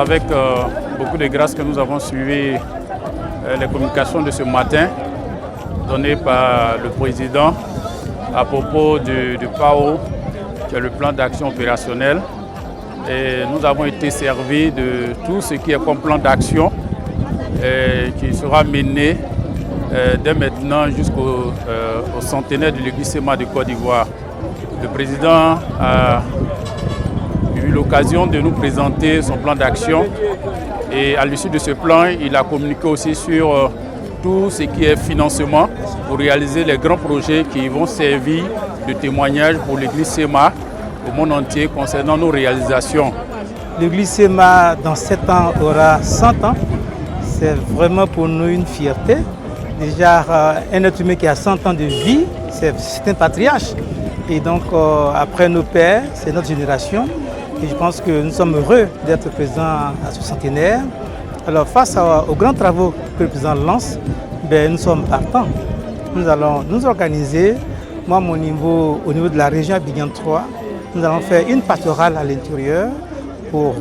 avec beaucoup de grâce que nous avons suivi les communications de ce matin données par le président à propos du PAO, qui est le plan d'action opérationnel. Et nous avons été servis de tout ce qui est comme plan d'action qui sera mené dès maintenant jusqu'au centenaire de l'église SEMA de Côte d'Ivoire. Le président a eu l'occasion de nous présenter son plan d'action et à l'issue de ce plan, il a communiqué aussi sur tout ce qui est financement pour réaliser les grands projets qui vont servir de témoignage pour l'église SEMA au monde entier concernant nos réalisations. L'église SEMA dans 7 ans aura 100 ans. C'est vraiment pour nous une fierté. Déjà, un être humain qui a 100 ans de vie, c'est un patriarche. Et donc, après nos pères, c'est notre génération. Et je pense que nous sommes heureux d'être présents à ce centenaire. Alors, face aux grands travaux que le président lance, nous sommes partants. Nous allons nous organiser. Moi, au niveau de la région Abidjan 3, nous allons faire une pastorale à l'intérieur pour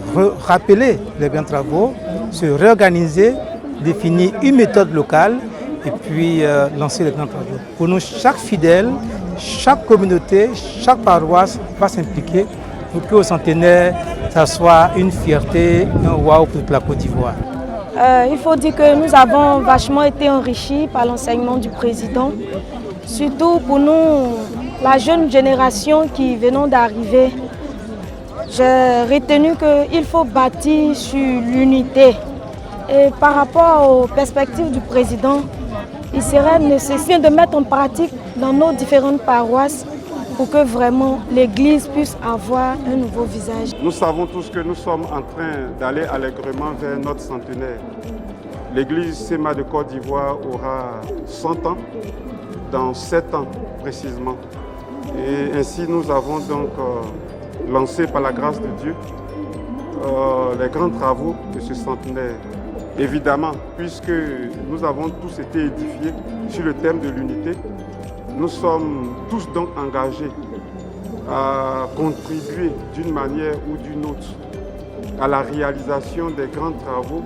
rappeler les grands travaux, se réorganiser, définir une méthode locale et puis lancer les grands travaux. Pour nous, chaque fidèle, chaque communauté, chaque paroisse va s'impliquer pour qu'au centenaire, ça soit une fierté, un wow pour toute la Côte d'Ivoire. Il faut dire que nous avons vachement été enrichis par l'enseignement du président, surtout pour nous, la jeune génération qui venons d'arriver. J'ai retenu qu'il faut bâtir sur l'unité. Et par rapport aux perspectives du président, il serait nécessaire de mettre en pratique dans nos différentes paroisses pour que vraiment l'Église puisse avoir un nouveau visage. Nous savons tous que nous sommes en train d'aller allègrement vers notre centenaire. L'église SEMA de Côte d'Ivoire aura 100 ans, dans 7 ans précisément. Et ainsi nous avons donc lancé par la grâce de Dieu les grands travaux de ce centenaire. Évidemment, puisque nous avons tous été édifiés sur le thème de l'unité, nous sommes tous donc engagés à contribuer d'une manière ou d'une autre à la réalisation des grands travaux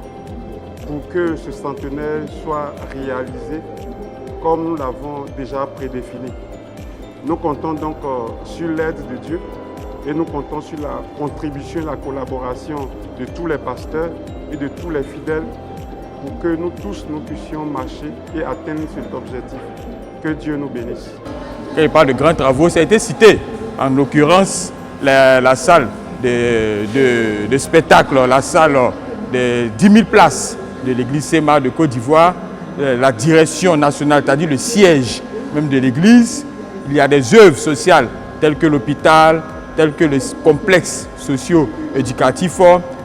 pour que ce centenaire soit réalisé comme nous l'avons déjà prédéfini. Nous comptons donc sur l'aide de Dieu et nous comptons sur la contribution et la collaboration de tous les pasteurs et de tous les fidèles pour que nous tous nous puissions marcher et atteindre cet objectif. Que Dieu nous bénisse. Quand il parle de grands travaux, ça a été cité, en l'occurrence la salle de spectacle, la salle de 10 000 places de l'église SEMA de Côte d'Ivoire, la direction nationale, c'est-à-dire le siège même de l'église. Il y a des œuvres sociales telles que l'hôpital, tels que les complexes socio-éducatifs,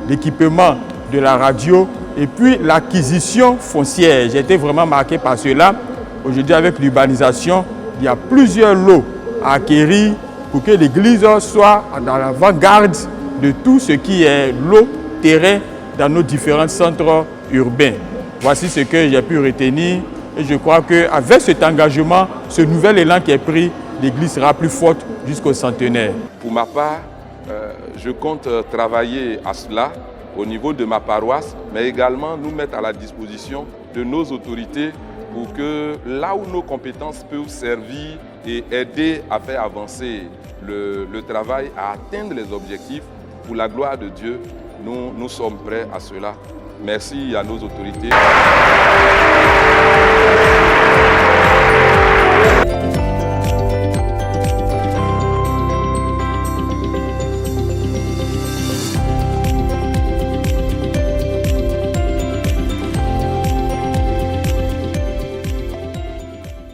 l'équipement de la radio et puis l'acquisition foncière. J'ai été vraiment marqué par cela. Aujourd'hui, avec l'urbanisation, il y a plusieurs lots à acquérir pour que l'église soit dans l'avant-garde de tout ce qui est lot, terrain dans nos différents centres urbains. Voici ce que j'ai pu retenir et je crois qu'avec cet engagement, ce nouvel élan qui est pris, l'église sera plus forte jusqu'au centenaire. Pour ma part, je compte travailler à cela au niveau de ma paroisse, mais également nous mettre à la disposition de nos autorités pour que là où nos compétences peuvent servir et aider à faire avancer le travail, à atteindre les objectifs, pour la gloire de Dieu, nous sommes prêts à cela. Merci à nos autorités.